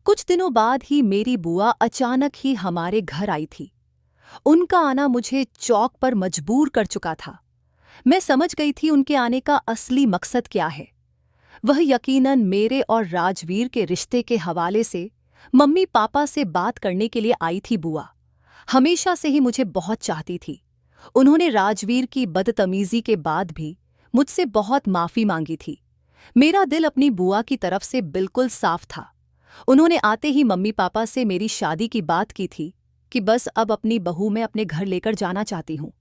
कुछ दिनों बाद ही मेरी बुआ अचानक ही हमारे घर आई थी। उनका आना मुझे चौक पर मजबूर कर चुका था। मैं समझ गई थी उनके आने का असली मकसद क्या है। वह यकीनन मेरे और राजवीर के रिश्ते के हवाले से मम्मी पापा से बात करने के लिए आई थी। बुआ हमेशा से ही मुझे बहुत चाहती थी। उन्होंने राजवीर की बदतमीजी के बाद भी मुझसे बहुत माफी मांगी थी। मेरा दिल अपनी बुआ की तरफ से बिल्कुल साफ था। उन्होंने आते ही मम्मी पापा से मेरी शादी की बात की थी कि बस अब अपनी बहू मैं अपने घर लेकर जाना चाहती हूँ।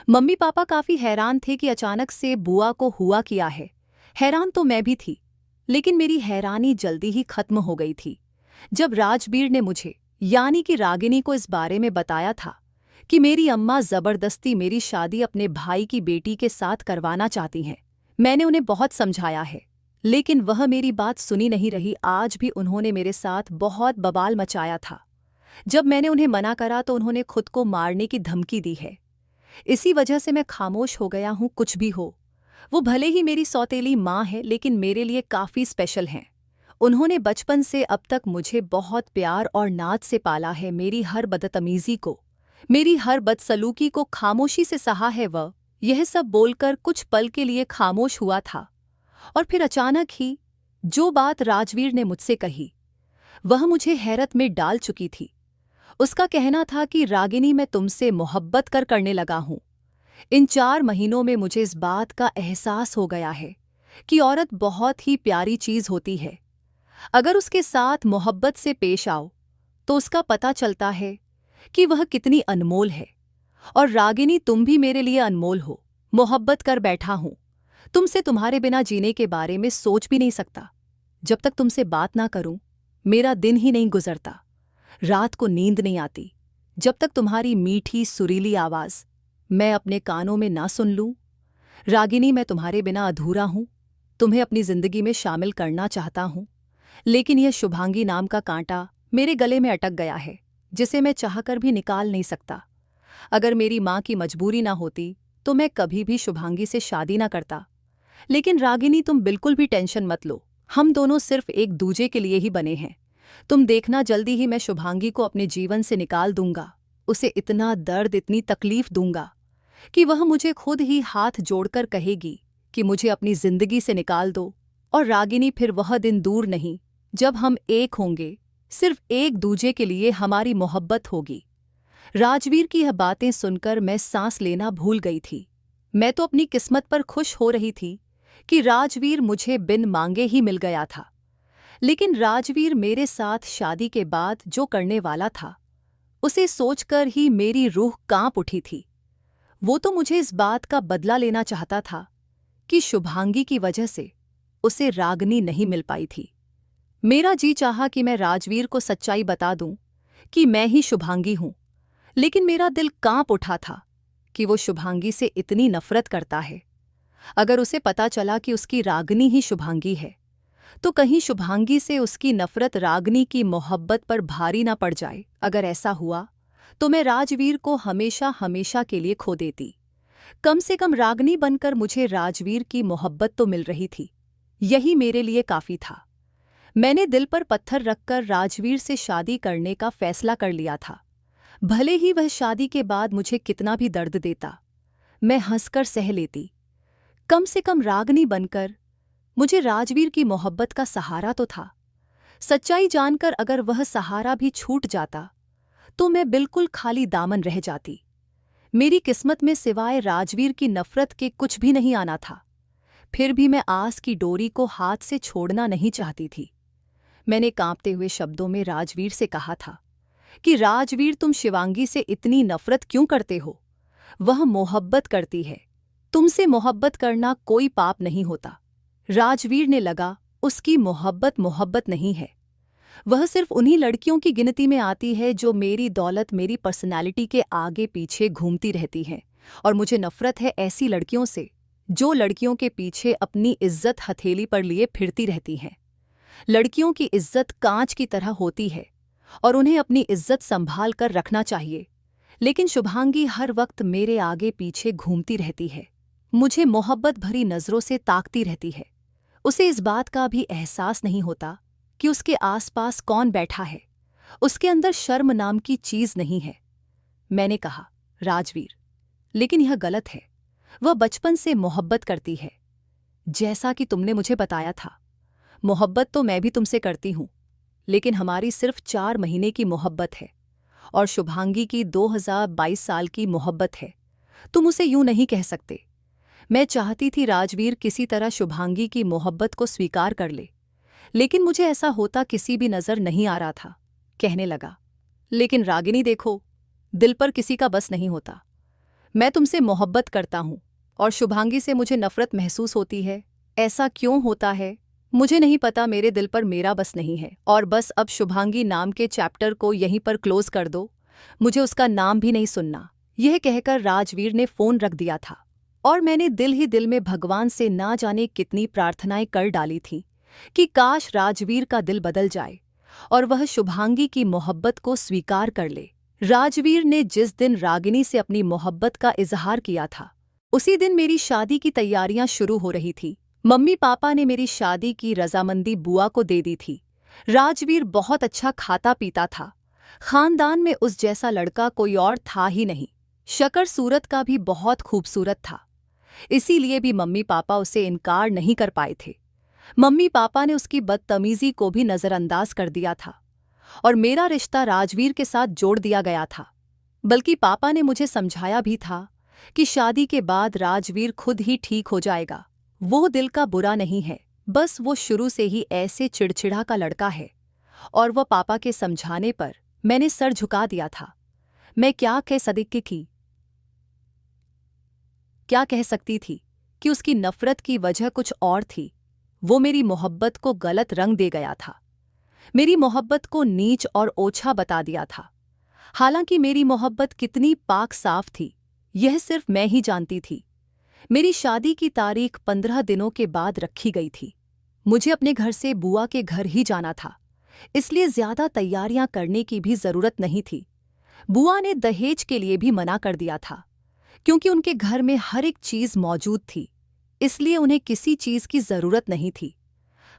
मम्मी पापा काफी हैरान थे कि अचानक से बुआ को हुआ क्या है। हैरान तो मैं भी थी, लेकिन मेरी हैरानी जल्दी ही खत्म हो गई थी जब राजवीर ने मुझे यानी कि रागिनी को इस बारे में बताया था कि मेरी अम्मा जबरदस्ती मेरी शादी अपने भाई की बेटी के साथ करवाना चाहती हैं। मैंने उन्हें बहुत समझाया है, लेकिन वह मेरी बात सुनी नहीं रही। आज भी उन्होंने मेरे साथ बहुत बवाल मचाया था। जब मैंने उन्हें मना करा तो उन्होंने खुद को मारने की धमकी दी है। इसी वजह से मैं खामोश हो गया हूँ। कुछ भी हो, वो भले ही मेरी सौतेली माँ है, लेकिन मेरे लिए काफ़ी स्पेशल हैं। उन्होंने बचपन से अब तक मुझे बहुत प्यार और नाज से पाला है। मेरी हर बदतमीजी को, मेरी हर बदसलूकी को खामोशी से सहा है। वह यह सब बोलकर कुछ पल के लिए खामोश हुआ था, और फिर अचानक ही जो बात राजवीर ने मुझसे कही वह मुझे हैरत में डाल चुकी थी। उसका कहना था कि रागिनी, मैं तुमसे मोहब्बत करने लगा हूं। इन 4 महीनों में मुझे इस बात का एहसास हो गया है कि औरत बहुत ही प्यारी चीज होती है। अगर उसके साथ मोहब्बत से पेश आओ तो उसका पता चलता है कि वह कितनी अनमोल है। और रागिनी, तुम भी मेरे लिए अनमोल हो। मोहब्बत कर बैठा हूं तुमसे। तुम्हारे बिना जीने के बारे में सोच भी नहीं सकता। जब तक तुमसे बात ना करूं मेरा दिन ही नहीं गुजरता। रात को नींद नहीं आती जब तक तुम्हारी मीठी सुरीली आवाज मैं अपने कानों में ना सुन लूं। रागिनी, मैं तुम्हारे बिना अधूरा हूं। तुम्हें अपनी जिंदगी में शामिल करना चाहता हूं, लेकिन यह शुभांगी नाम का कांटा मेरे गले में अटक गया है, जिसे मैं चाहकर भी निकाल नहीं सकता। अगर मेरी माँ की मजबूरी ना होती तो मैं कभी भी शुभांगी से शादी ना करता। लेकिन रागिनी, तुम बिल्कुल भी टेंशन मत लो। हम दोनों सिर्फ एक दूजे के लिए ही बने हैं। तुम देखना, जल्दी ही मैं शुभांगी को अपने जीवन से निकाल दूंगा। उसे इतना दर्द, इतनी तकलीफ दूंगा कि वह मुझे खुद ही हाथ जोड़कर कहेगी कि मुझे अपनी जिंदगी से निकाल दो। और रागिनी, फिर वह दिन दूर नहीं जब हम एक होंगे, सिर्फ एक दूजे के लिए हमारी मोहब्बत होगी। राजवीर की यह बातें सुनकर मैं सांस लेना भूल गई थी। मैं तो अपनी किस्मत पर खुश हो रही थी कि राजवीर मुझे बिन मांगे ही मिल गया था। लेकिन राजवीर मेरे साथ शादी के बाद जो करने वाला था, उसे सोचकर ही मेरी रूह कांप उठी थी। वो तो मुझे इस बात का बदला लेना चाहता था कि शुभांगी की वजह से उसे रागिनी नहीं मिल पाई थी। मेरा जी चाहा कि मैं राजवीर को सच्चाई बता दूं कि मैं ही शुभांगी हूं, लेकिन मेरा दिल कांप उठा था कि वो शुभांगी से इतनी नफरत करता है। अगर उसे पता चला कि उसकी रागिनी ही शुभांगी है, तो कहीं शुभांगी से उसकी नफरत रागिनी की मोहब्बत पर भारी ना पड़ जाए। अगर ऐसा हुआ तो मैं राजवीर को हमेशा हमेशा के लिए खो देती। कम से कम रागिनी बनकर मुझे राजवीर की मोहब्बत तो मिल रही थी, यही मेरे लिए काफी था। मैंने दिल पर पत्थर रखकर राजवीर से शादी करने का फैसला कर लिया था। भले ही वह शादी के बाद मुझे कितना भी दर्द देता, मैं हंसकर सह लेती। कम से कम रागिनी बनकर मुझे राजवीर की मोहब्बत का सहारा तो था। सच्चाई जानकर अगर वह सहारा भी छूट जाता तो मैं बिल्कुल खाली दामन रह जाती। मेरी किस्मत में सिवाय राजवीर की नफरत के कुछ भी नहीं आना था। फिर भी मैं आस की डोरी को हाथ से छोड़ना नहीं चाहती थी। मैंने कांपते हुए शब्दों में राजवीर से कहा था कि राजवीर, तुम शिवांगी से इतनी नफरत क्यों करते हो? वह मोहब्बत करती है। तुमसे मोहब्बत करना कोई पाप नहीं होता। राजवीर ने लगा, उसकी मोहब्बत मोहब्बत नहीं है। वह सिर्फ उन्हीं लड़कियों की गिनती में आती है जो मेरी दौलत, मेरी पर्सनालिटी के आगे पीछे घूमती रहती हैं। और मुझे नफरत है ऐसी लड़कियों से जो लड़कियों के पीछे अपनी इज्जत हथेली पर लिए फिरती रहती हैं। लड़कियों की इज्जत कांच की तरह होती है और उन्हें अपनी इज्जत संभाल कर रखना चाहिए। लेकिन शुभांगी हर वक्त मेरे आगे पीछे घूमती रहती है, मुझे मोहब्बत भरी नजरों से ताकती रहती है। उसे इस बात का भी एहसास नहीं होता कि उसके आसपास कौन बैठा है, उसके अंदर शर्म नाम की चीज नहीं है। मैंने कहा, राजवीर, लेकिन यह गलत है। वह बचपन से मोहब्बत करती है, जैसा कि तुमने मुझे बताया था। मोहब्बत तो मैं भी तुमसे करती हूं, लेकिन हमारी सिर्फ 4 महीने की मोहब्बत है और शुभांगी की 2022 साल की मोहब्बत है। तुम उसे यूं नहीं कह सकते। मैं चाहती थी राजवीर किसी तरह शुभांगी की मोहब्बत को स्वीकार कर ले, लेकिन मुझे ऐसा होता किसी भी नजर नहीं आ रहा था। कहने लगा, लेकिन रागिनी देखो, दिल पर किसी का बस नहीं होता। मैं तुमसे मोहब्बत करता हूं और शुभांगी से मुझे नफरत महसूस होती है। ऐसा क्यों होता है मुझे नहीं पता। मेरे दिल पर मेरा बस नहीं है और बस अब शुभांगी नाम के चैप्टर को यहीं पर क्लोज कर दो। मुझे उसका नाम भी नहीं सुनना। यह कहकर राजवीर ने फोन रख दिया था और मैंने दिल ही दिल में भगवान से ना जाने कितनी प्रार्थनाएं कर डाली थीं कि काश राजवीर का दिल बदल जाए और वह शुभांगी की मोहब्बत को स्वीकार कर ले। राजवीर ने जिस दिन रागिनी से अपनी मोहब्बत का इजहार किया था, उसी दिन मेरी शादी की तैयारियां शुरू हो रही थी। मम्मी पापा ने मेरी शादी की रजामंदी बुआ को दे दी थी। राजवीर बहुत अच्छा खाता पीता था। खानदान में उस जैसा लड़का कोई और था ही नहीं। शक्ल सूरत का भी बहुत खूबसूरत था, इसीलिए भी मम्मी पापा उसे इनकार नहीं कर पाए थे। मम्मी पापा ने उसकी बदतमीजी को भी नजरअंदाज कर दिया था और मेरा रिश्ता राजवीर के साथ जोड़ दिया गया था। बल्कि पापा ने मुझे समझाया भी था कि शादी के बाद राजवीर खुद ही ठीक हो जाएगा। वो दिल का बुरा नहीं है, बस वो शुरू से ही ऐसे चिड़चिड़ा का लड़का है। और वह पापा के समझाने पर मैंने सर झुका दिया था। मैं क्या कह सकती थी कि उसकी नफरत की वजह कुछ और थी। वो मेरी मोहब्बत को गलत रंग दे गया था, मेरी मोहब्बत को नीच और ओछा बता दिया था। हालांकि मेरी मोहब्बत कितनी पाक साफ थी, यह सिर्फ मैं ही जानती थी। मेरी शादी की तारीख 15 दिनों के बाद रखी गई थी। मुझे अपने घर से बुआ के घर ही जाना था, इसलिए ज्यादा तैयारियां करने की भी जरूरत नहीं थी। बुआ ने दहेज के लिए भी मना कर दिया था, क्योंकि उनके घर में हर एक चीज मौजूद थी, इसलिए उन्हें किसी चीज की जरूरत नहीं थी।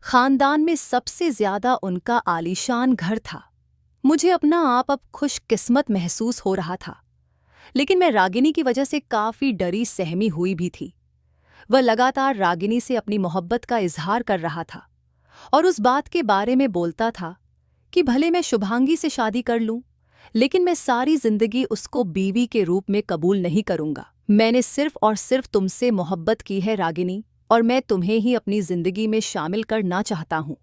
खानदान में सबसे ज्यादा उनका आलीशान घर था। मुझे अपना आप अब खुशकिस्मत महसूस हो रहा था, लेकिन मैं रागिनी की वजह से काफी डरी सहमी हुई भी थी। वह लगातार रागिनी से अपनी मोहब्बत का इजहार कर रहा था और उस बात के बारे में बोलता था कि भले मैं शुभांगी से शादी कर लूं, लेकिन मैं सारी जिंदगी उसको बीवी के रूप में कबूल नहीं करूंगा। मैंने सिर्फ और सिर्फ तुमसे मोहब्बत की है रागिनी, और मैं तुम्हें ही अपनी जिंदगी में शामिल करना चाहता हूं।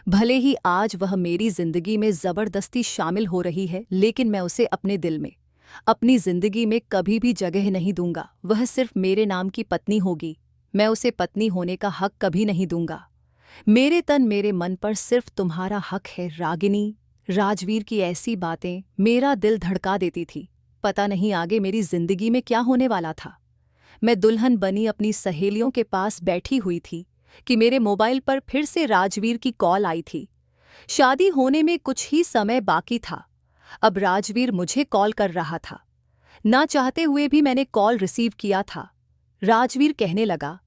भले ही आज वह मेरी जिंदगी में जबरदस्ती शामिल हो रही है, लेकिन मैं उसे अपने दिल में, अपनी जिंदगी में कभी भी जगह नहीं दूंगा। वह सिर्फ मेरे नाम की पत्नी होगी, मैं उसे पत्नी होने का हक कभी नहीं दूंगा। मेरे तन मेरे मन पर सिर्फ तुम्हारा हक है रागिनी। राजवीर की ऐसी बातें मेरा दिल धड़का देती थी। पता नहीं आगे मेरी जिंदगी में क्या होने वाला था। मैं दुल्हन बनी अपनी सहेलियों के पास बैठी हुई थी कि मेरे मोबाइल पर फिर से राजवीर की कॉल आई थी। शादी होने में कुछ ही समय बाकी था। अब राजवीर मुझे कॉल कर रहा था। ना चाहते हुए भी मैंने कॉल रिसीव किया था। राजवीर कहने लगा,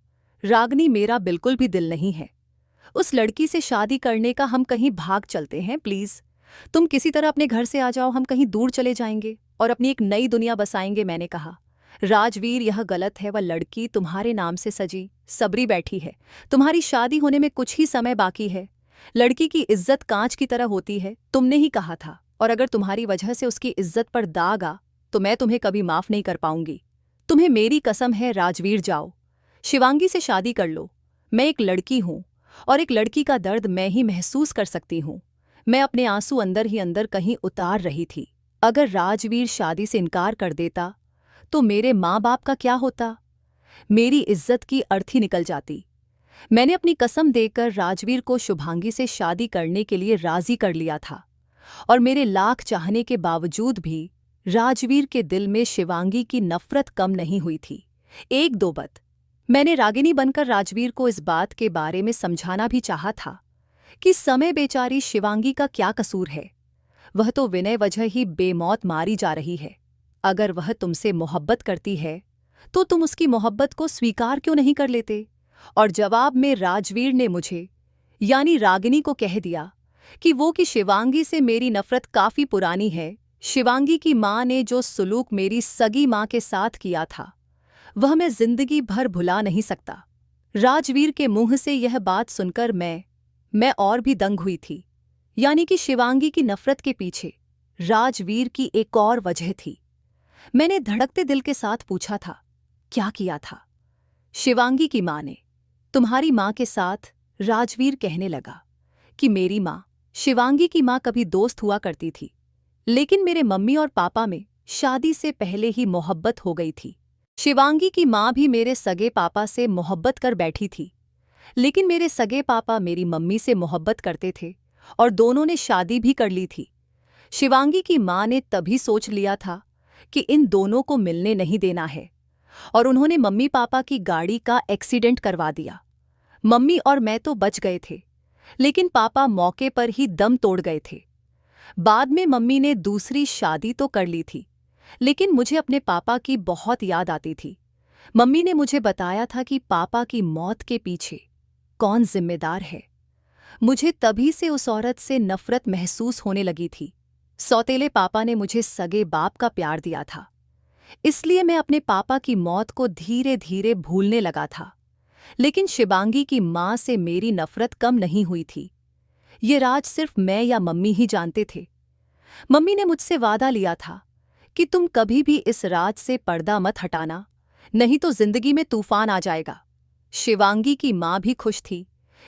रागिनी, मेरा बिल्कुल भी दिल नहीं है। उस लड़की से शादी करने का, हम कहीं भाग चलते हैं प्लीज। तुम किसी तरह अपने घर से आ जाओ, हम कहीं दूर चले जाएंगे और अपनी एक नई दुनिया बसाएंगे। मैंने कहा, राजवीर, यह गलत है। वह लड़की तुम्हारे नाम से सजी सबरी बैठी है। तुम्हारी शादी होने में कुछ ही समय बाकी है। लड़की की इज्जत कांच की तरह होती है, तुमने ही कहा था, और अगर तुम्हारी वजह से उसकी इज्जत पर दाग आ तो मैं तुम्हें कभी माफ नहीं कर पाऊंगी। तुम्हें मेरी कसम है राजवीर, जाओ शिवांगी से शादी कर लो। मैं एक लड़की हूं और एक लड़की का दर्द मैं ही महसूस कर सकती हूं। मैं अपने आंसू अंदर ही अंदर कहीं उतार रही थी। अगर राजवीर शादी से इनकार कर देता तो मेरे माँ बाप का क्या होता? मेरी इज्जत की अर्थी निकल जाती। मैंने अपनी कसम देकर राजवीर को शुभांगी से शादी करने के लिए राजी कर लिया था, और मेरे लाख चाहने के बावजूद भी राजवीर के दिल में शिवांगी की नफरत कम नहीं हुई थी। एक दो बात मैंने रागिनी बनकर राजवीर को इस बात के बारे में समझाना भी चाहा था कि समय बेचारी शिवांगी का क्या कसूर है। वह तो विनय वजह ही बेमौत मारी जा रही है। अगर वह तुमसे मोहब्बत करती है तो तुम उसकी मोहब्बत को स्वीकार क्यों नहीं कर लेते? और जवाब में राजवीर ने मुझे यानी रागिनी को कह दिया, कि शिवांगी से मेरी नफरत काफी पुरानी है। शिवांगी की माँ ने जो सुलूक मेरी सगी माँ के साथ किया था वह मैं जिंदगी भर भुला नहीं सकता। राजवीर के मुंह से यह बात सुनकर मैं और भी दंग हुई थी। यानी कि शिवांगी की नफरत के पीछे राजवीर की एक और वजह थी। मैंने धड़कते दिल के साथ पूछा था, क्या किया था? शिवांगी की माँ ने। तुम्हारी माँ के साथ? राजवीर कहने लगा कि मेरी माँ शिवांगी की माँ कभी दोस्त हुआ करती थी, लेकिन मेरे मम्मी और पापा में शादी से पहले ही मोहब्बत हो गई थी। शिवांगी की माँ भी मेरे सगे पापा से मोहब्बत कर बैठी थी, लेकिन मेरे सगे पापा मेरी मम्मी से मोहब्बत करते थे और दोनों ने शादी भी कर ली थी। शिवांगी की माँ ने तभी सोच लिया था कि इन दोनों को मिलने नहीं देना है और उन्होंने मम्मी पापा की गाड़ी का एक्सीडेंट करवा दिया। मम्मी और मैं तो बच गए थे, लेकिन पापा मौके पर ही दम तोड़ गए थे। बाद में मम्मी ने दूसरी शादी तो कर ली थी, लेकिन मुझे अपने पापा की बहुत याद आती थी। मम्मी ने मुझे बताया था कि पापा की मौत के पीछे कौन जिम्मेदार है। मुझे तभी से उस औरत से नफरत महसूस होने लगी थी। सौतेले पापा ने मुझे सगे बाप का प्यार दिया था, इसलिए मैं अपने पापा की मौत को धीरे धीरे भूलने लगा था। लेकिन शिवांगी की माँ से मेरी नफरत कम नहीं हुई थी। ये राज सिर्फ मैं या मम्मी ही जानते थे। मम्मी ने मुझसे वादा लिया था कि तुम कभी भी इस राज से पर्दा मत हटाना, नहीं तो जिंदगी में तूफान आ जाएगा। शिवांगी की माँ भी खुश थी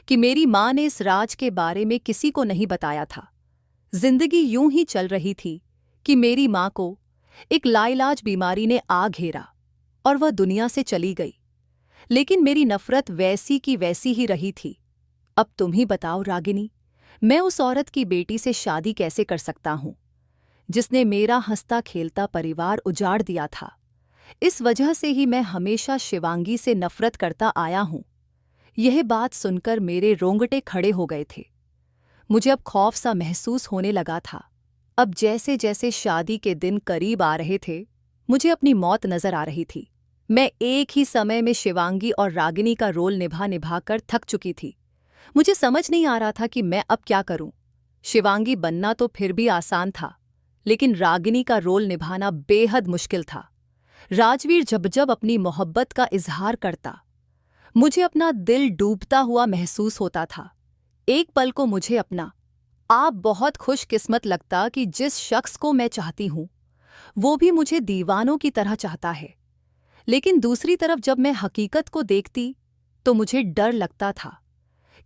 कि मेरी माँ ने इस राज के बारे में किसी को नहीं बताया था। जिंदगी यूं ही चल रही थी कि मेरी माँ को एक लाइलाज बीमारी ने आ घेरा और वह दुनिया से चली गई। लेकिन मेरी नफरत वैसी की वैसी ही रही थी। अब तुम ही बताओ रागिनी, मैं उस औरत की बेटी से शादी कैसे कर सकता हूं जिसने मेरा हंसता खेलता परिवार उजाड़ दिया था। इस वजह से ही मैं हमेशा शिवांगी से नफरत करता आया हूं। यह बात सुनकर मेरे रोंगटे खड़े हो गए थे। मुझे अब खौफ सा महसूस होने लगा था। अब जैसे जैसे शादी के दिन करीब आ रहे थे, मुझे अपनी मौत नजर आ रही थी। मैं एक ही समय में शिवांगी और रागिनी का रोल निभा निभा कर थक चुकी थी। मुझे समझ नहीं आ रहा था कि मैं अब क्या करूं। शिवांगी बनना तो फिर भी आसान था, लेकिन रागिनी का रोल निभाना बेहद मुश्किल था। राजवीर जब जब अपनी मोहब्बत का इजहार करता, मुझे अपना दिल डूबता हुआ महसूस होता था। एक पल को मुझे अपना आप बहुत खुशकिस्मत लगता कि जिस शख्स को मैं चाहती हूं वो भी मुझे दीवानों की तरह चाहता है। लेकिन दूसरी तरफ जब मैं हकीकत को देखती तो मुझे डर लगता था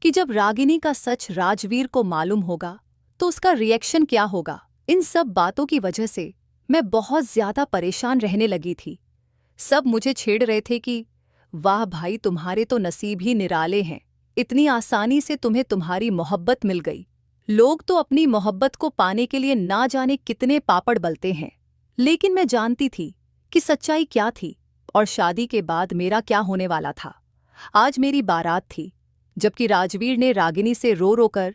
कि जब रागिनी का सच राजवीर को मालूम होगा तो उसका रिएक्शन क्या होगा। इन सब बातों की वजह से मैं बहुत ज्यादा परेशान रहने लगी थी। सब मुझे छेड़ रहे थे कि वाह भाई, तुम्हारे तो नसीब ही निराले हैं, इतनी आसानी से तुम्हें तुम्हारी मोहब्बत मिल गई। लोग तो अपनी मोहब्बत को पाने के लिए ना जाने कितने पापड़ बलते हैं। लेकिन मैं जानती थी कि सच्चाई क्या थी और शादी के बाद मेरा क्या होने वाला था। आज मेरी बारात थी, जबकि राजवीर ने रागिनी से रो रो कर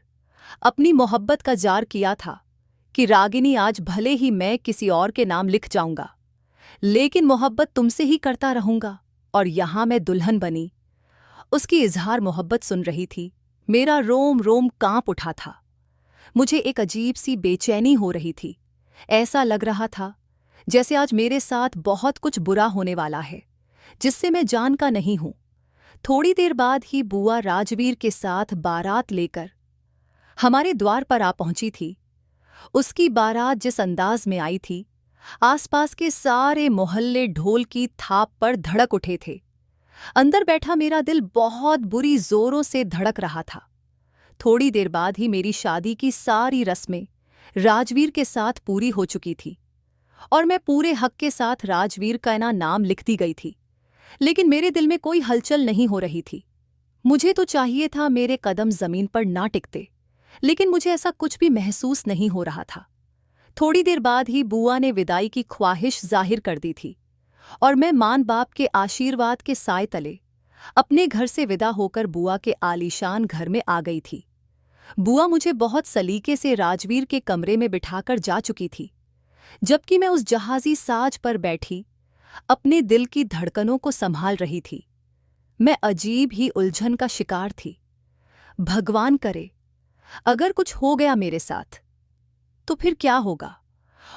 अपनी मोहब्बत का जार किया था कि रागिनी, आज भले ही मैं किसी और के नाम लिख जाऊंगा, लेकिन मोहब्बत तुमसे ही करता रहूंगा। और यहां मैं दुल्हन बनी, उसकी इजहार मोहब्बत सुन रही थी। मेरा रोम रोम कांप उठा था। मुझे एक अजीब सी बेचैनी हो रही थी। ऐसा लग रहा था जैसे आज मेरे साथ बहुत कुछ बुरा होने वाला है, जिससे मैं जान का नहीं हूं। थोड़ी देर बाद ही बुआ राजवीर के साथ बारात लेकर हमारे द्वार पर आ पहुंची थी। उसकी बारात जिस अंदाज में आई थी, आसपास के सारे मोहल्ले ढोल की थाप पर धड़क उठे थे। अंदर बैठा मेरा दिल बहुत बुरी जोरों से धड़क रहा था। थोड़ी देर बाद ही मेरी शादी की सारी रस्में राजवीर के साथ पूरी हो चुकी थी और मैं पूरे हक के साथ राजवीर का नाम लिख दी गई थी। लेकिन मेरे दिल में कोई हलचल नहीं हो रही थी। मुझे तो चाहिए था मेरे कदम जमीन पर ना टिकते, लेकिन मुझे ऐसा कुछ भी महसूस नहीं हो रहा था। थोड़ी देर बाद ही बुआ ने विदाई की ख्वाहिश जाहिर कर दी थी और मैं मान बाप के आशीर्वाद के साए तले अपने घर से विदा होकर बुआ के आलीशान घर में आ गई थी। बुआ मुझे बहुत सलीके से राजवीर के कमरे में बिठाकर जा चुकी थी, जबकि मैं उस जहाजी साज पर बैठी अपने दिल की धड़कनों को संभाल रही थी। मैं अजीब ही उलझन का शिकार थी। भगवान करे अगर कुछ हो गया मेरे साथ तो फिर क्या होगा?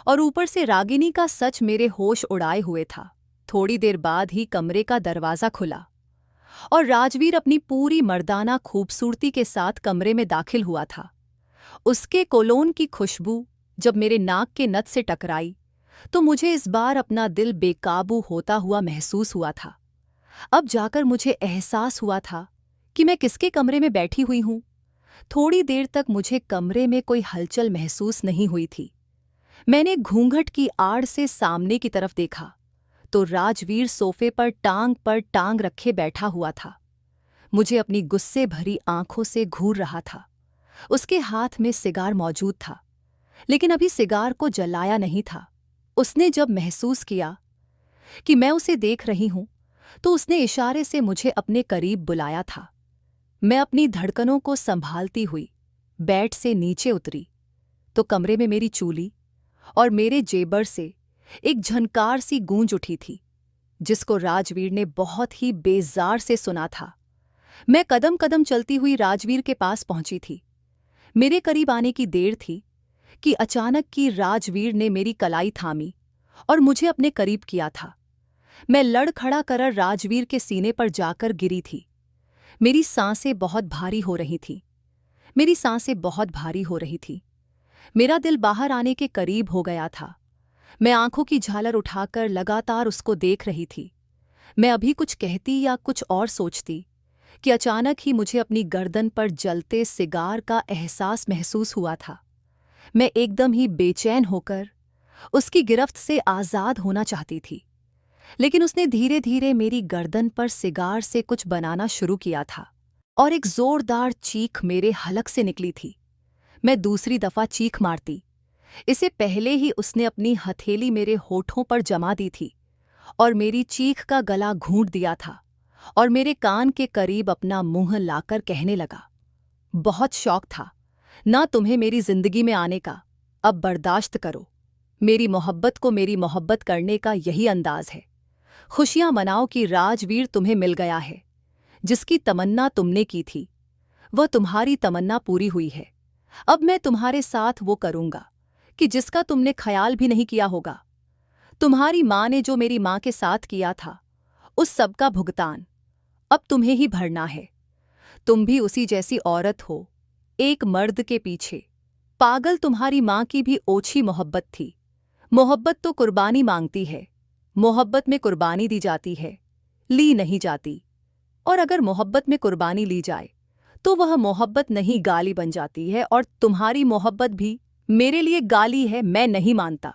और ऊपर से रागिनी का सच मेरे होश उड़ाए हुए था। थोड़ी देर बाद ही कमरे का दरवाजा खुला और राजवीर अपनी पूरी मर्दाना खूबसूरती के साथ कमरे में दाखिल हुआ था। उसके कोलोन की खुशबू जब मेरे नाक के नथ से टकराई तो मुझे इस बार अपना दिल बेकाबू होता हुआ महसूस हुआ था। अब जाकर मुझे एहसास हुआ था कि मैं किसके कमरे में बैठी हुई हूं। थोड़ी देर तक मुझे कमरे में कोई हलचल महसूस नहीं हुई थी। मैंने घूंघट की आड़ से सामने की तरफ देखा तो राजवीर सोफे पर टांग रखे बैठा हुआ था। मुझे अपनी गुस्से भरी आंखों से घूर रहा था। उसके हाथ में सिगार मौजूद था, लेकिन अभी सिगार को जलाया नहीं था। उसने जब महसूस किया कि मैं उसे देख रही हूं तो उसने इशारे से मुझे अपने करीब बुलाया था। मैं अपनी धड़कनों को संभालती हुई बेड से नीचे उतरी तो कमरे में मेरी चूली और मेरे जेबर से एक झनकार सी गूंज उठी थी, जिसको राजवीर ने बहुत ही बेजार से सुना था। मैं कदम कदम चलती हुई राजवीर के पास पहुंची थी। मेरे करीब आने की देर थी कि अचानक की राजवीर ने मेरी कलाई थामी और मुझे अपने करीब किया था। मैं लड़खड़ा कर राजवीर के सीने पर जाकर गिरी थी। मेरी सांसें बहुत भारी हो रही थीं। मेरा दिल बाहर आने के करीब हो गया था। मैं आंखों की झालर उठाकर लगातार उसको देख रही थी। मैं अभी कुछ कहती या कुछ और सोचती कि अचानक ही मुझे अपनी गर्दन पर जलते सिगार का एहसास महसूस हुआ था। मैं एकदम ही बेचैन होकर उसकी गिरफ्त से आज़ाद होना चाहती थी, लेकिन उसने धीरे धीरे मेरी गर्दन पर सिगार से कुछ बनाना शुरू किया था और एक जोरदार चीख मेरे हलक से निकली थी। मैं दूसरी दफा चीख मारती, इससे पहले ही उसने अपनी हथेली मेरे होठों पर जमा दी थी और मेरी चीख का गला घूंट दिया था और मेरे कान के करीब अपना मुंह लाकर कहने लगा, बहुत शौक था ना तुम्हें मेरी जिंदगी में आने का, अब बर्दाश्त करो। मेरी मोहब्बत को मेरी मोहब्बत करने का यही अंदाज है। खुशियां मनाओ कि राजवीर तुम्हें मिल गया है। जिसकी तमन्ना तुमने की थी वह तुम्हारी तमन्ना पूरी हुई है। अब मैं तुम्हारे साथ वो करूंगा कि जिसका तुमने ख्याल भी नहीं किया होगा। तुम्हारी माँ ने जो मेरी माँ के साथ किया था, उस सब का भुगतान अब तुम्हें ही भरना है। तुम भी उसी जैसी औरत हो, एक मर्द के पीछे। पागल तुम्हारी माँ की भी ओछी मोहब्बत थी। मोहब्बत तो कुर्बानी मांगती है। मोहब्बत में कुर्बानी दी जाती है, ली नहीं जाती। और अगर मोहब्बत में कुर्बानी ली जाए तो वह मोहब्बत नहीं गाली बन जाती है, और तुम्हारी मोहब्बत भी मेरे लिए गाली है। मैं नहीं मानता।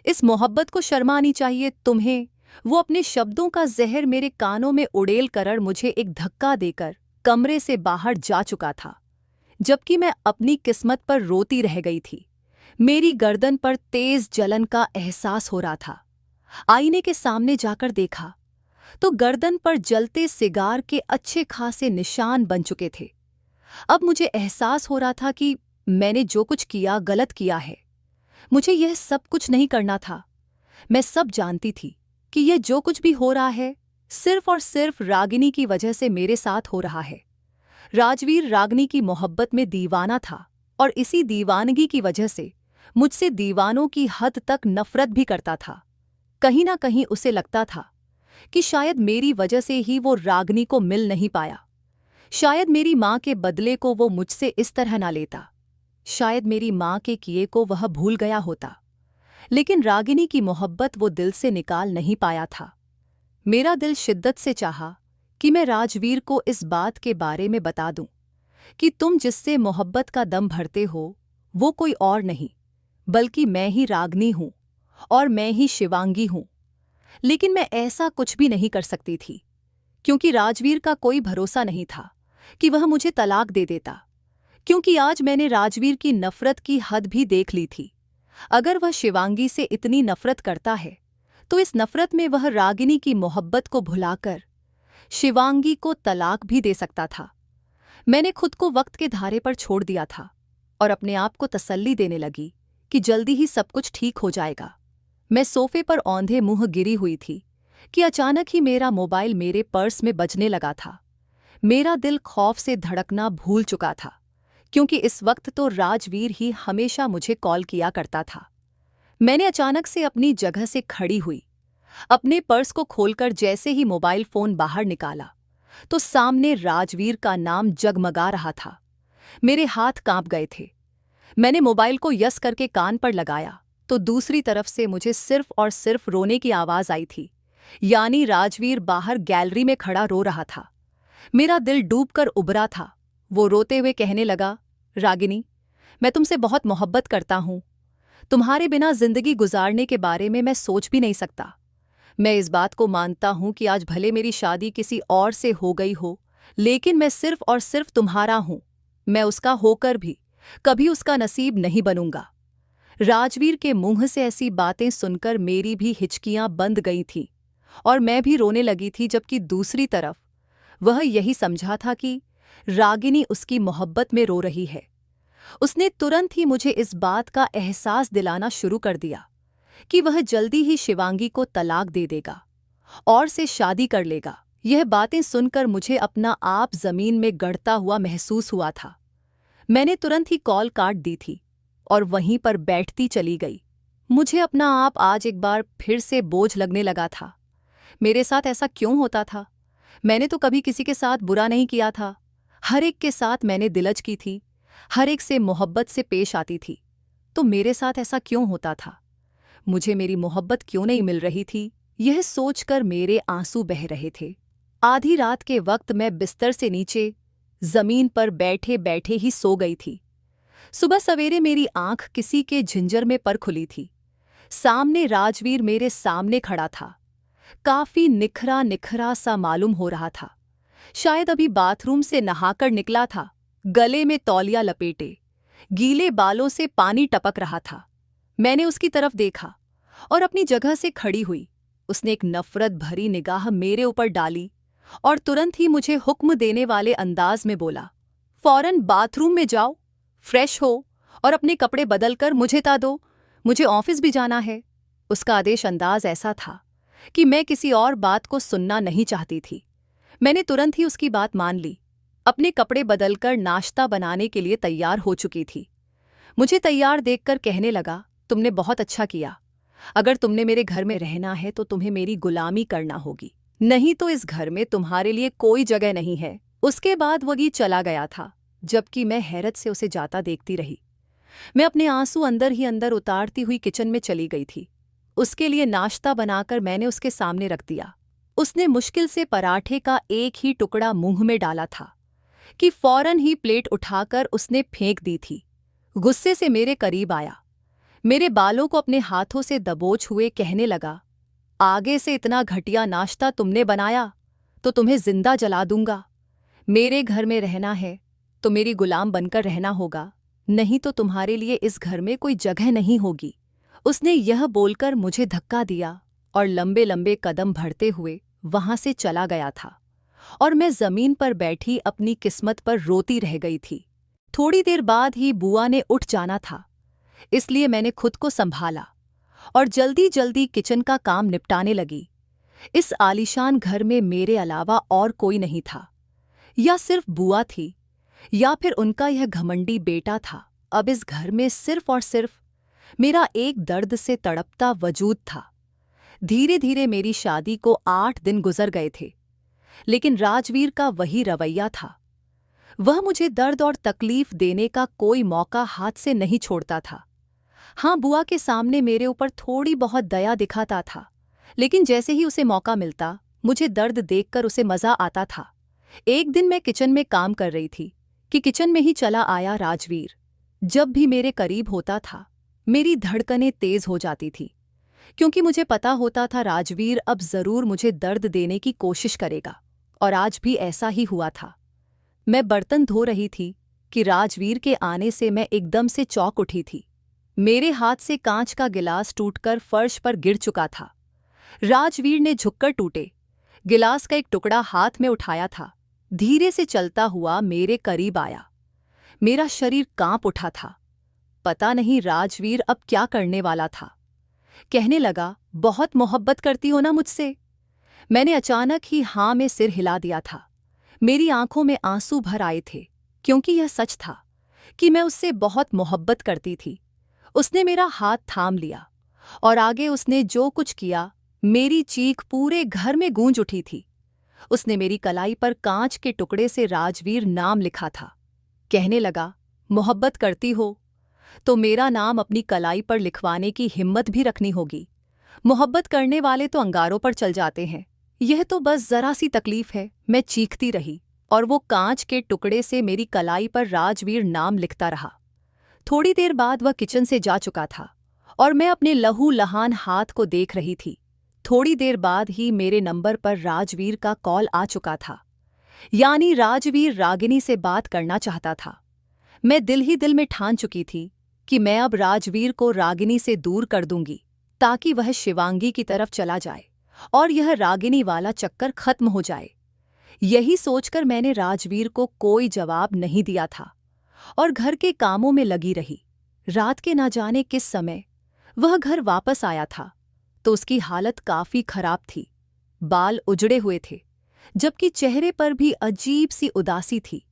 इस मोहब्बत को शर्म आनी चाहिए तुम्हें। वो अपने शब्दों का जहर मेरे कानों में उड़ेल कर मुझे एक धक्का देकर कमरे से बाहर जा चुका था, जबकि मैं अपनी किस्मत पर रोती रह गई थी। मेरी गर्दन पर तेज जलन का एहसास हो रहा था। आईने के सामने जाकर देखा तो गर्दन पर जलते सिगार के अच्छे खासे निशान बन चुके थे। अब मुझे एहसास हो रहा था कि मैंने जो कुछ किया गलत किया है। मुझे यह सब कुछ नहीं करना था। मैं सब जानती थी कि यह जो कुछ भी हो रहा है सिर्फ और सिर्फ रागिनी की वजह से मेरे साथ हो रहा है। राजवीर रागिनी की मोहब्बत में दीवाना था और इसी दीवानगी की वजह से मुझसे दीवानों की हद तक नफरत भी करता था। कहीं ना कहीं उसे लगता था कि शायद मेरी वजह से ही वो रागिनी को मिल नहीं पाया। शायद मेरी माँ के बदले को वो मुझसे इस तरह ना लेता। शायद मेरी माँ के किए को वह भूल गया होता, लेकिन रागिनी की मोहब्बत वो दिल से निकाल नहीं पाया था। मेरा दिल शिद्दत से चाहा कि मैं राजवीर को इस बात के बारे में बता दूं कि तुम जिससे मोहब्बत का दम भरते हो वो कोई और नहीं बल्कि मैं ही रागिनी हूं और मैं ही शिवांगी हूं। लेकिन मैं ऐसा कुछ भी नहीं कर सकती थी, क्योंकि राजवीर का कोई भरोसा नहीं था कि वह मुझे तलाक दे देता, क्योंकि आज मैंने राजवीर की नफरत की हद भी देख ली थी। अगर वह शिवांगी से इतनी नफरत करता है तो इस नफरत में वह रागिनी की मोहब्बत को भुलाकर शिवांगी को तलाक भी दे सकता था। मैंने खुद को वक्त के धारे पर छोड़ दिया था और अपने आप को तसल्ली देने लगी कि जल्दी ही सब कुछ ठीक हो जाएगा। मैं सोफे पर औंधे मुंह गिरी हुई थी कि अचानक ही मेरा मोबाइल मेरे पर्स में बजने लगा था। मेरा दिल खौफ से धड़कना भूल चुका था, क्योंकि इस वक्त तो राजवीर ही हमेशा मुझे कॉल किया करता था। मैंने अचानक से अपनी जगह से खड़ी हुई, अपने पर्स को खोलकर जैसे ही मोबाइल फोन बाहर निकाला तो सामने राजवीर का नाम जगमगा रहा था। मेरे हाथ कांप गए थे। मैंने मोबाइल को यस करके कान पर लगाया तो दूसरी तरफ से मुझे सिर्फ और सिर्फ रोने की आवाज आई थी। यानी राजवीर बाहर गैलरी में खड़ा रो रहा था। मेरा दिल डूबकर उभरा था। वो रोते हुए कहने लगा, रागिनी, मैं तुमसे बहुत मोहब्बत करता हूं। तुम्हारे बिना जिंदगी गुजारने के बारे में मैं सोच भी नहीं सकता। मैं इस बात को मानता हूं कि आज भले मेरी शादी किसी और से हो गई हो, लेकिन मैं सिर्फ और सिर्फ तुम्हारा हूं। मैं उसका होकर भी कभी उसका नसीब नहीं बनूंगा। राजवीर के मुंह से ऐसी बातें सुनकर मेरी भी हिचकियां बंद गई थीं और मैं भी रोने लगी थी, जबकि दूसरी तरफ वह यही समझा था कि रागिनी उसकी मोहब्बत में रो रही है। उसने तुरंत ही मुझे इस बात का एहसास दिलाना शुरू कर दिया कि वह जल्दी ही शिवांगी को तलाक दे देगा और से शादी कर लेगा। यह बातें सुनकर मुझे अपना आप जमीन में गड़ता हुआ महसूस हुआ था। मैंने तुरंत ही कॉल काट दी थी और वहीं पर बैठती चली गई। मुझे अपना आप आज एक बार फिर से बोझ लगने लगा था। मेरे साथ ऐसा क्यों होता था? मैंने तो कभी किसी के साथ बुरा नहीं किया था। हर एक के साथ मैंने दिलज की थी, हर एक से मोहब्बत से पेश आती थी। तो मेरे साथ ऐसा क्यों होता था? मुझे मेरी मोहब्बत क्यों नहीं मिल रही थी? यह सोचकर मेरे आंसू बह रहे थे। आधी रात के वक्त मैं बिस्तर से नीचे जमीन पर बैठे बैठे ही सो गई थी। सुबह सवेरे मेरी आंख किसी के झिंझर में पर खुली थी। सामने राजवीर मेरे सामने खड़ा था। काफी निखरा निखरा सा मालूम हो रहा था। शायद अभी बाथरूम से नहाकर निकला था। गले में तौलिया लपेटे, गीले बालों से पानी टपक रहा था। मैंने उसकी तरफ देखा और अपनी जगह से खड़ी हुई। उसने एक नफरत भरी निगाह मेरे ऊपर डाली और तुरंत ही मुझे हुक्म देने वाले अंदाज में बोला, फौरन बाथरूम में जाओ, फ्रेश हो और अपने कपड़े बदलकर मुझे ता दो, मुझे ऑफिस भी जाना है। उसका आदेश अंदाज ऐसा था कि मैं किसी और बात को सुनना नहीं चाहती थी। मैंने तुरंत ही उसकी बात मान ली। अपने कपड़े बदलकर नाश्ता बनाने के लिए तैयार हो चुकी थी। मुझे तैयार देखकर कहने लगा, तुमने बहुत अच्छा किया। अगर तुमने मेरे घर में रहना है तो तुम्हें मेरी गुलामी करना होगी, नहीं तो इस घर में तुम्हारे लिए कोई जगह नहीं है। उसके बाद वही चला गया था, जबकि मैं हैरत से उसे जाता देखती रही। मैं अपने आंसू अंदर ही अंदर उतारती हुई किचन में चली गई थी। उसके लिए नाश्ता बनाकर मैंने उसके सामने रख दिया। उसने मुश्किल से पराठे का एक ही टुकड़ा मुंह में डाला था कि फौरन ही प्लेट उठाकर उसने फेंक दी थी। गुस्से से मेरे करीब आया, मेरे बालों को अपने हाथों से दबोच हुए कहने लगा, आगे से इतना घटिया नाश्ता तुमने बनाया तो तुम्हें जिंदा जला दूंगा। मेरे घर में रहना है तो मेरी गुलाम बनकर रहना होगा, नहीं तो तुम्हारे लिए इस घर में कोई जगह नहीं होगी। उसने यह बोलकर मुझे धक्का दिया और लंबे लंबे कदम बढ़ते हुए वहां से चला गया था और मैं जमीन पर बैठी अपनी किस्मत पर रोती रह गई थी। थोड़ी देर बाद ही बुआ ने उठ जाना था, इसलिए मैंने खुद को संभाला और जल्दी जल्दी किचन का काम निपटाने लगी। इस आलीशान घर में मेरे अलावा और कोई नहीं था। या सिर्फ बुआ थी या फिर उनका यह घमंडी बेटा था। अब इस घर में सिर्फ और सिर्फ मेरा एक दर्द से तड़पता वजूद था। धीरे धीरे मेरी शादी को 8 दिन गुजर गए थे, लेकिन राजवीर का वही रवैया था। वह मुझे दर्द और तकलीफ देने का कोई मौका हाथ से नहीं छोड़ता था। हाँ, बुआ के सामने मेरे ऊपर थोड़ी बहुत दया दिखाता था, लेकिन जैसे ही उसे मौका मिलता मुझे दर्द देखकर उसे मजा आता था। एक दिन मैं किचन में काम कर रही थी कि किचन में ही चला आया राजवीर। जब भी मेरे करीब होता था मेरी धड़कनें तेज हो जाती थी, क्योंकि मुझे पता होता था राजवीर अब जरूर मुझे दर्द देने की कोशिश करेगा, और आज भी ऐसा ही हुआ था। मैं बर्तन धो रही थी कि राजवीर के आने से मैं एकदम से चौंक उठी थी। मेरे हाथ से कांच का गिलास टूटकर फर्श पर गिर चुका था। राजवीर ने झुककर टूटे गिलास का एक टुकड़ा हाथ में उठाया था। धीरे से चलता हुआ मेरे करीब आया। मेरा शरीर कांप उठा था। पता नहीं राजवीर अब क्या करने वाला था। कहने लगा, बहुत मोहब्बत करती हो ना मुझसे? मैंने अचानक ही हाँ में सिर हिला दिया था। मेरी आंखों में आंसू भर आए थे, क्योंकि यह सच था कि मैं उससे बहुत मोहब्बत करती थी। उसने मेरा हाथ थाम लिया और आगे उसने जो कुछ किया, मेरी चीख पूरे घर में गूंज उठी थी। उसने मेरी कलाई पर कांच के टुकड़े से राजवीर नाम लिखा था। कहने लगा, मोहब्बत करती हो तो मेरा नाम अपनी कलाई पर लिखवाने की हिम्मत भी रखनी होगी। मोहब्बत करने वाले तो अंगारों पर चल जाते हैं। यह तो बस जरा सी तकलीफ है। मैं चीखती रही और वो कांच के टुकड़े से मेरी कलाई पर राजवीर नाम लिखता रहा। थोड़ी देर बाद वह किचन से जा चुका था और मैं अपने लहू लहान हाथ को देख रही थी। थोड़ी देर बाद ही मेरे नंबर पर राजवीर का कॉल आ चुका था। यानी राजवीर रागिनी से बात करना चाहता था। मैं दिल ही दिल में ठान चुकी थी कि मैं अब राजवीर को रागिनी से दूर कर दूंगी ताकि वह शिवांगी की तरफ चला जाए और यह रागिनी वाला चक्कर खत्म हो जाए। यही सोचकर मैंने राजवीर को कोई जवाब नहीं दिया था और घर के कामों में लगी रही। रात के ना जाने किस समय वह घर वापस आया था तो उसकी हालत काफी खराब थी। बाल उजड़े हुए थे जबकि चेहरे पर भी अजीब सी उदासी थी।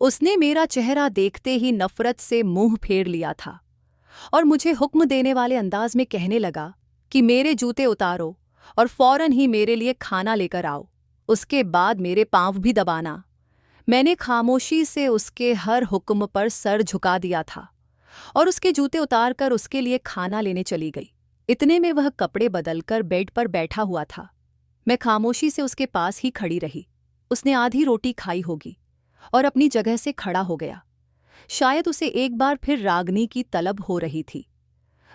उसने मेरा चेहरा देखते ही नफरत से मुंह फेर लिया था और मुझे हुक्म देने वाले अंदाज में कहने लगा कि मेरे जूते उतारो और फौरन ही मेरे लिए खाना लेकर आओ। उसके बाद मेरे पांव भी दबाना। मैंने खामोशी से उसके हर हुक्म पर सर झुका दिया था और उसके जूते उतारकर उसके लिए खाना लेने चली गई। इतने में वह कपड़े बदलकर बेड पर बैठा हुआ था। मैं खामोशी से उसके पास ही खड़ी रही। उसने आधी रोटी खाई होगी और अपनी जगह से खड़ा हो गया। शायद उसे एक बार फिर रागनी की तलब हो रही थी।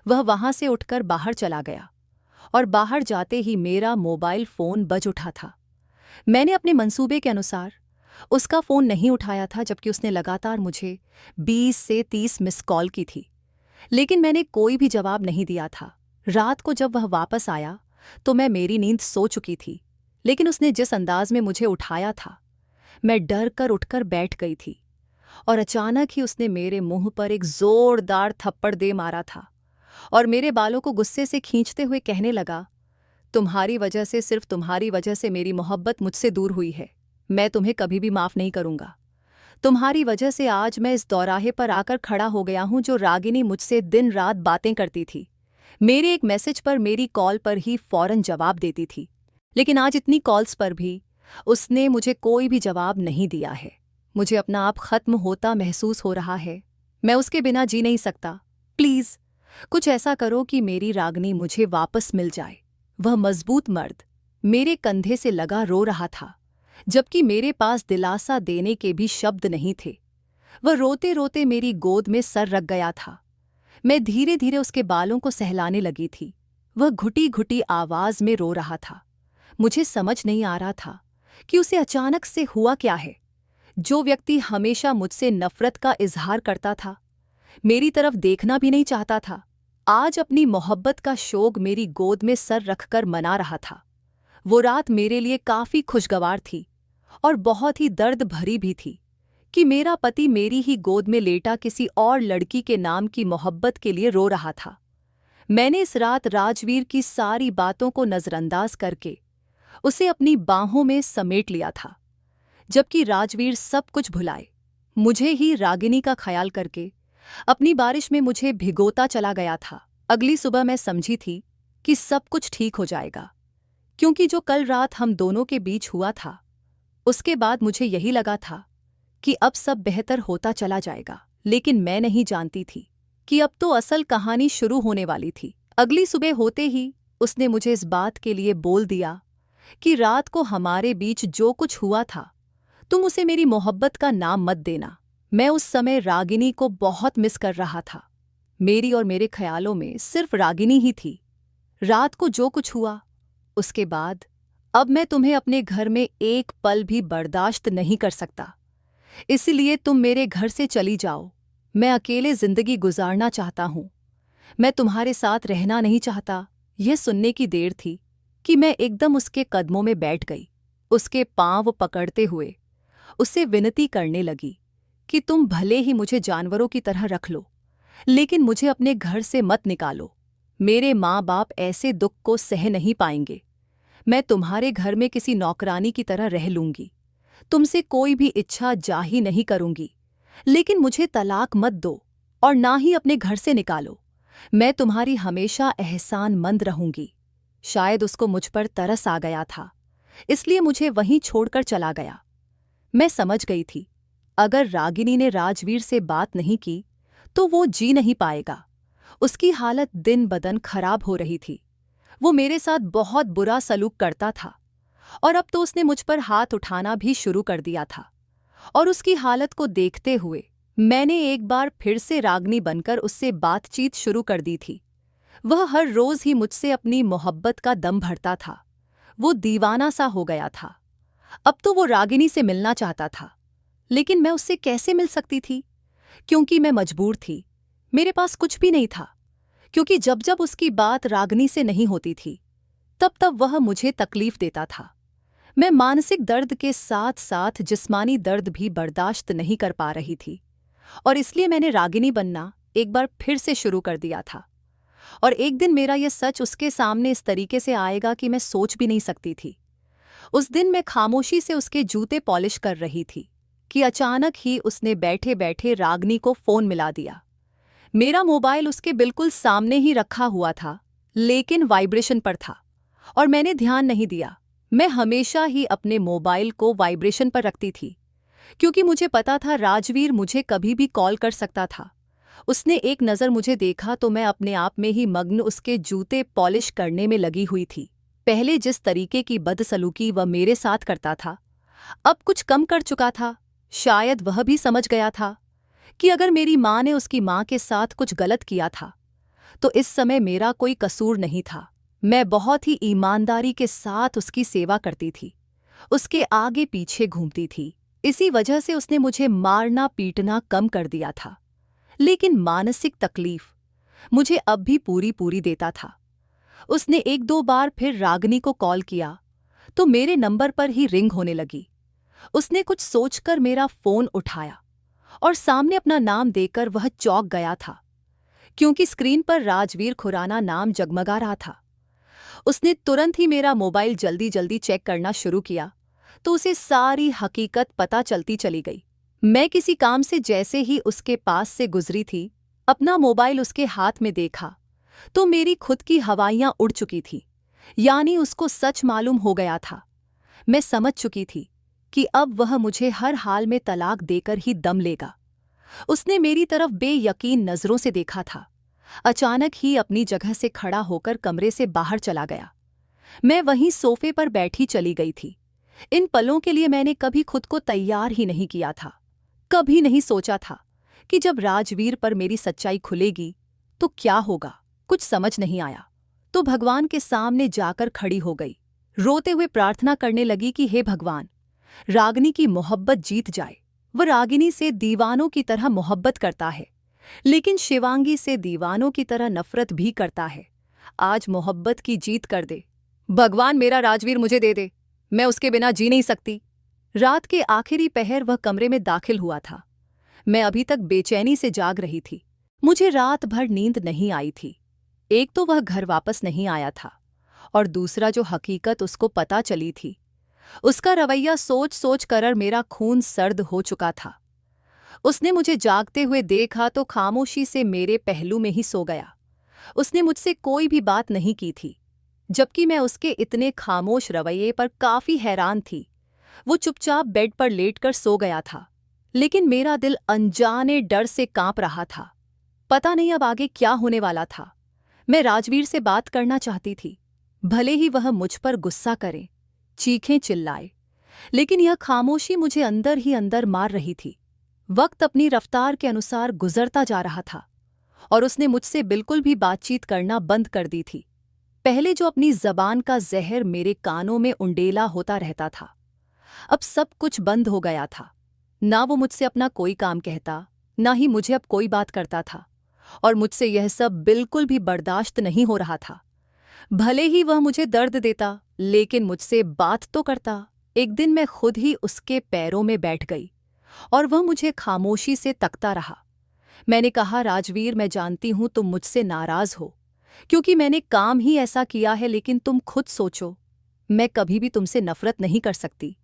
वह वहां से उठकर बाहर चला गया और बाहर जाते ही मेरा मोबाइल फोन बज उठा था। मैंने अपने मंसूबे के अनुसार उसका फोन नहीं उठाया था जबकि उसने लगातार मुझे 20 से 30 मिस कॉल की थी, लेकिन मैंने कोई भी जवाब नहीं दिया था। रात को जब वह वापस आया तो मैं मेरी नींद सो चुकी थी, लेकिन उसने जिस अंदाज में मुझे उठाया था, मैं डर कर उठकर बैठ गई थी और अचानक ही उसने मेरे मुंह पर एक जोरदार थप्पड़ दे मारा था और मेरे बालों को गुस्से से खींचते हुए कहने लगा, तुम्हारी वजह से, सिर्फ तुम्हारी वजह से मेरी मोहब्बत मुझसे दूर हुई है। मैं तुम्हें कभी भी माफ नहीं करूंगा। तुम्हारी वजह से आज मैं इस दौराहे पर आकर खड़ा हो गया हूं जो रागिनी मुझसे दिन रात बातें करती थी। मेरे एक मैसेज पर, मेरी कॉल पर ही फौरन जवाब देती थी, लेकिन आज इतनी कॉल्स पर भी उसने मुझे कोई भी जवाब नहीं दिया है। मुझे अपना आप खत्म होता महसूस हो रहा है। मैं उसके बिना जी नहीं सकता। प्लीज कुछ ऐसा करो कि मेरी रागनी मुझे वापस मिल जाए। वह मजबूत मर्द मेरे कंधे से लगा रो रहा था, जबकि मेरे पास दिलासा देने के भी शब्द नहीं थे। वह रोते रोते मेरी गोद में सर रख गया था। मैं धीरे धीरे उसके बालों को सहलाने लगी थी। वह घुटी घुटी आवाज में रो रहा था। मुझे समझ नहीं आ रहा था कि उसे अचानक से हुआ क्या है। जो व्यक्ति हमेशा मुझसे नफरत का इजहार करता था, मेरी तरफ देखना भी नहीं चाहता था, आज अपनी मोहब्बत का शोक मेरी गोद में सर रखकर मना रहा था। वो रात मेरे लिए काफी खुशगवार थी और बहुत ही दर्द भरी भी थी कि मेरा पति मेरी ही गोद में लेटा किसी और लड़की के नाम की मोहब्बत के लिए रो रहा था। मैंने इस रात राजवीर की सारी बातों को नजरअंदाज करके उसे अपनी बाहों में समेट लिया था, जबकि राजवीर सब कुछ भुलाए मुझे ही रागिनी का ख्याल करके अपनी बारिश में मुझे भिगोता चला गया था। अगली सुबह मैं समझी थी कि सब कुछ ठीक हो जाएगा, क्योंकि जो कल रात हम दोनों के बीच हुआ था, उसके बाद मुझे यही लगा था कि अब सब बेहतर होता चला जाएगा। लेकिन मैं नहीं जानती थी कि अब तो असल कहानी शुरू होने वाली थी। अगली सुबह होते ही उसने मुझे इस बात के लिए बोल दिया कि रात को हमारे बीच जो कुछ हुआ था, तुम उसे मेरी मोहब्बत का नाम मत देना। मैं उस समय रागिनी को बहुत मिस कर रहा था। मेरी और मेरे ख्यालों में सिर्फ रागिनी ही थी। रात को जो कुछ हुआ उसके बाद अब मैं तुम्हें अपने घर में एक पल भी बर्दाश्त नहीं कर सकता। इसलिए तुम मेरे घर से चली जाओ। मैं अकेले जिंदगी गुजारना चाहता हूं। मैं तुम्हारे साथ रहना नहीं चाहता। यह सुनने की देर थी कि मैं एकदम उसके कदमों में बैठ गई। उसके पांव पकड़ते हुए उससे विनती करने लगी कि तुम भले ही मुझे जानवरों की तरह रख लो, लेकिन मुझे अपने घर से मत निकालो। मेरे माँ बाप ऐसे दुख को सह नहीं पाएंगे। मैं तुम्हारे घर में किसी नौकरानी की तरह रह लूंगी। तुमसे कोई भी इच्छा जाही नहीं करूंगी। लेकिन मुझे तलाक मत दो और ना ही अपने घर से निकालो। मैं तुम्हारी हमेशा एहसानमंद रहूंगी। शायद उसको मुझ पर तरस आ गया था, इसलिए मुझे वहीं छोड़कर चला गया। मैं समझ गई थी, अगर रागिनी ने राजवीर से बात नहीं की तो वो जी नहीं पाएगा। उसकी हालत दिन बदन खराब हो रही थी। वो मेरे साथ बहुत बुरा सलूक करता था और अब तो उसने मुझ पर हाथ उठाना भी शुरू कर दिया था। और उसकी हालत को देखते हुए मैंने एक बार फिर से रागनी बनकर उससे बातचीत शुरू कर दी थी। वह हर रोज ही मुझसे अपनी मोहब्बत का दम भरता था। वो दीवाना सा हो गया था। अब तो वो रागिनी से मिलना चाहता था, लेकिन मैं उससे कैसे मिल सकती थी? क्योंकि मैं मजबूर थी। मेरे पास कुछ भी नहीं था, क्योंकि जब जब उसकी बात रागिनी से नहीं होती थी तब तब वह मुझे तकलीफ देता था। मैं मानसिक दर्द के साथ साथ जिस्मानी दर्द भी बर्दाश्त नहीं कर पा रही थी, और इसलिए मैंने रागिनी बनना एक बार फिर से शुरू कर दिया था। और एक दिन मेरा यह सच उसके सामने इस तरीके से आएगा कि मैं सोच भी नहीं सकती थी। उस दिन मैं खामोशी से उसके जूते पॉलिश कर रही थी कि अचानक ही उसने बैठे बैठे रागिनी को फोन मिला दिया। मेरा मोबाइल उसके बिल्कुल सामने ही रखा हुआ था, लेकिन वाइब्रेशन पर था और मैंने ध्यान नहीं दिया। मैं हमेशा ही अपने मोबाइल को वाइब्रेशन पर रखती थी, क्योंकि मुझे पता था राजवीर मुझे कभी भी कॉल कर सकता था। उसने एक नज़र मुझे देखा तो मैं अपने आप में ही मग्न उसके जूते पॉलिश करने में लगी हुई थी। पहले जिस तरीके की बदसलूकी वह मेरे साथ करता था, अब कुछ कम कर चुका था। शायद वह भी समझ गया था कि अगर मेरी माँ ने उसकी माँ के साथ कुछ गलत किया था तो इस समय मेरा कोई कसूर नहीं था। मैं बहुत ही ईमानदारी के साथ उसकी सेवा करती थी, उसके आगे पीछे घूमती थी। इसी वजह से उसने मुझे मारना पीटना कम कर दिया था, लेकिन मानसिक तकलीफ मुझे अब भी पूरी पूरी देता था। उसने एक दो बार फिर रागिनी को कॉल किया तो मेरे नंबर पर ही रिंग होने लगी। उसने कुछ सोचकर मेरा फोन उठाया और सामने अपना नाम देकर वह चौंक गया था, क्योंकि स्क्रीन पर राजवीर खुराना नाम जगमगा रहा था। उसने तुरंत ही मेरा मोबाइल जल्दी जल्दी चेक करना शुरू किया तो उसे सारी हकीकत पता चलती चली गई। मैं किसी काम से जैसे ही उसके पास से गुजरी थी, अपना मोबाइल उसके हाथ में देखा तो मेरी खुद की हवाइयां उड़ चुकी थी। यानी उसको सच मालूम हो गया था। मैं समझ चुकी थी कि अब वह मुझे हर हाल में तलाक देकर ही दम लेगा। उसने मेरी तरफ बेयकीन नजरों से देखा था। अचानक ही अपनी जगह से खड़ा होकर कमरे से बाहर चला गया। मैं वहीं सोफे पर बैठी चली गई थी। इन पलों के लिए मैंने कभी खुद को तैयार ही नहीं किया था। कभी नहीं सोचा था कि जब राजवीर पर मेरी सच्चाई खुलेगी तो क्या होगा। कुछ समझ नहीं आया तो भगवान के सामने जाकर खड़ी हो गई। रोते हुए प्रार्थना करने लगी कि हे भगवान, रागिनी की मोहब्बत जीत जाए। वह रागिनी से दीवानों की तरह मोहब्बत करता है, लेकिन शिवांगी से दीवानों की तरह नफरत भी करता है। आज मोहब्बत की जीत कर दे भगवान, मेरा राजवीर मुझे दे दे। मैं उसके बिना जी नहीं सकती। रात के आखिरी पहर वह कमरे में दाखिल हुआ था। मैं अभी तक बेचैनी से जाग रही थी। मुझे रात भर नींद नहीं आई थी। एक तो वह घर वापस नहीं आया था, और दूसरा जो हकीकत उसको पता चली थी उसका रवैया सोच सोच कर मेरा खून सर्द हो चुका था। उसने मुझे जागते हुए देखा तो खामोशी से मेरे पहलू में ही सो गया। उसने मुझसे कोई भी बात नहीं की थी, जबकि मैं उसके इतने खामोश रवैये पर काफी हैरान थी। वो चुपचाप बेड पर लेटकर सो गया था, लेकिन मेरा दिल अनजाने डर से कांप रहा था। पता नहीं अब आगे क्या होने वाला था। मैं राजवीर से बात करना चाहती थी, भले ही वह मुझ पर गुस्सा करे, चीखें चिल्लाए, लेकिन यह खामोशी मुझे अंदर ही अंदर मार रही थी। वक्त अपनी रफ्तार के अनुसार गुजरता जा रहा था और उसने मुझसे बिल्कुल भी बातचीत करना बंद कर दी थी। पहले जो अपनी जबान का जहर मेरे कानों में उंडेला होता रहता था, अब सब कुछ बंद हो गया था। ना वो मुझसे अपना कोई काम कहता, ना ही मुझे अब कोई बात करता था, और मुझसे यह सब बिल्कुल भी बर्दाश्त नहीं हो रहा था। भले ही वह मुझे दर्द देता, लेकिन मुझसे बात तो करता। एक दिन मैं खुद ही उसके पैरों में बैठ गई और वह मुझे खामोशी से तकता रहा। मैंने कहा, राजवीर, मैं जानती हूं तुम मुझसे नाराज हो, क्योंकि मैंने काम ही ऐसा किया है, लेकिन तुम खुद सोचो, मैं कभी भी तुमसे नफरत नहीं कर सकती।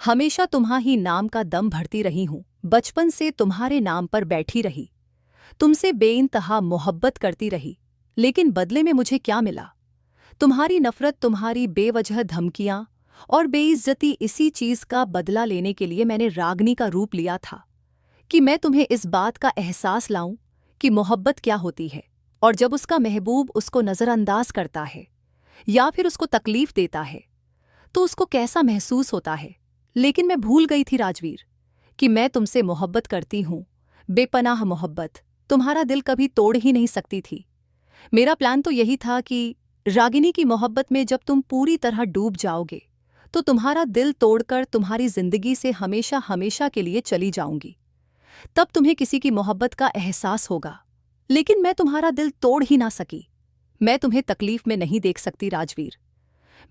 हमेशा तुम्हारा ही नाम का दम भरती रही हूं। बचपन से तुम्हारे नाम पर बैठी रही, तुमसे बेइंतहा मोहब्बत करती रही, लेकिन बदले में मुझे क्या मिला? तुम्हारी नफरत, तुम्हारी बेवजह धमकियां और बेइज्जती। इसी चीज का बदला लेने के लिए मैंने रागनी का रूप लिया था कि मैं तुम्हें इस बात का एहसास लाऊं कि मोहब्बत क्या होती है, और जब उसका महबूब उसको नजरअंदाज करता है या फिर उसको तकलीफ देता है तो उसको कैसा महसूस होता है। लेकिन मैं भूल गई थी राजवीर कि मैं तुमसे मोहब्बत करती हूं, बेपनाह मोहब्बत। तुम्हारा दिल कभी तोड़ ही नहीं सकती थी। मेरा प्लान तो यही था कि रागिनी की मोहब्बत में जब तुम पूरी तरह डूब जाओगे तो तुम्हारा दिल तोड़कर तुम्हारी जिंदगी से हमेशा हमेशा के लिए चली जाऊंगी। तब तुम्हें किसी की मोहब्बत का एहसास होगा। लेकिन मैं तुम्हारा दिल तोड़ ही ना सकी। मैं तुम्हें तकलीफ में नहीं देख सकती राजवीर।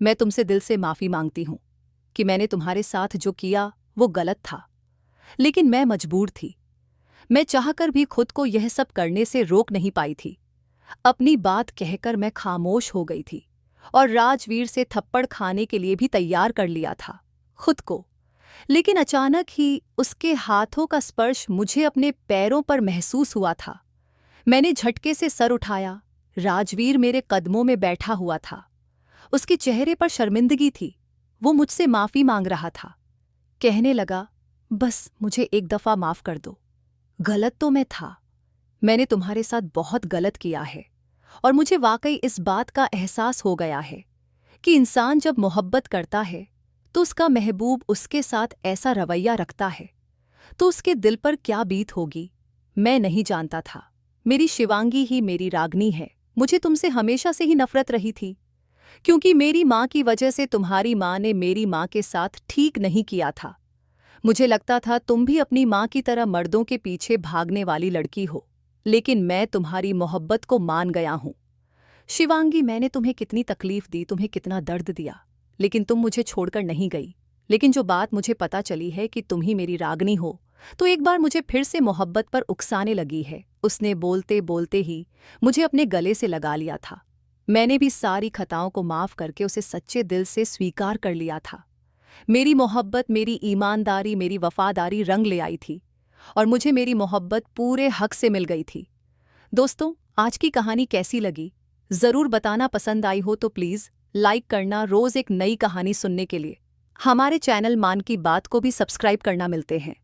मैं तुमसे दिल से माफी मांगती हूं कि मैंने तुम्हारे साथ जो किया वो गलत था, लेकिन मैं मजबूर थी। मैं चाहकर भी खुद को यह सब करने से रोक नहीं पाई थी। अपनी बात कहकर मैं खामोश हो गई थी और राजवीर से थप्पड़ खाने के लिए भी तैयार कर लिया था खुद को। लेकिन अचानक ही उसके हाथों का स्पर्श मुझे अपने पैरों पर महसूस हुआ था। मैंने झटके से सर उठाया। राजवीर मेरे कदमों में बैठा हुआ था। उसके चेहरे पर शर्मिंदगी थी। वो मुझसे माफी मांग रहा था। कहने लगा, बस मुझे एक दफा माफ कर दो। गलत तो मैं था। मैंने तुम्हारे साथ बहुत गलत किया है और मुझे वाकई इस बात का एहसास हो गया है कि इंसान जब मोहब्बत करता है तो उसका महबूब उसके साथ ऐसा रवैया रखता है तो उसके दिल पर क्या बीत होगी। मैं नहीं जानता था। मेरी शिवांगी ही मेरी रागनी है। मुझे तुमसे हमेशा से ही नफरत रही थी, क्योंकि मेरी माँ की वजह से तुम्हारी माँ ने मेरी माँ के साथ ठीक नहीं किया था। मुझे लगता था तुम भी अपनी माँ की तरह मर्दों के पीछे भागने वाली लड़की हो, लेकिन मैं तुम्हारी मोहब्बत को मान गया हूँ। शिवांगी, मैंने तुम्हें कितनी तकलीफ दी, तुम्हें कितना दर्द दिया, लेकिन तुम मुझे छोड़कर नहीं गई। लेकिन जो बात मुझे पता चली है कि तुम ही मेरी रागनी हो, तो एक बार मुझे फिर से मोहब्बत पर उकसाने लगी है। उसने बोलते बोलते ही मुझे अपने गले से लगा लिया था। मैंने भी सारी खताओं को माफ करके उसे सच्चे दिल से स्वीकार कर लिया था। मेरी मोहब्बत, मेरी ईमानदारी, मेरी वफादारी रंग ले आई थी और मुझे मेरी मोहब्बत पूरे हक से मिल गई थी। दोस्तों, आज की कहानी कैसी लगी ज़रूर बताना। पसंद आई हो तो प्लीज़ लाइक करना। रोज़ एक नई कहानी सुनने के लिए हमारे चैनल मान की बात को भी सब्सक्राइब करना। मिलते हैं।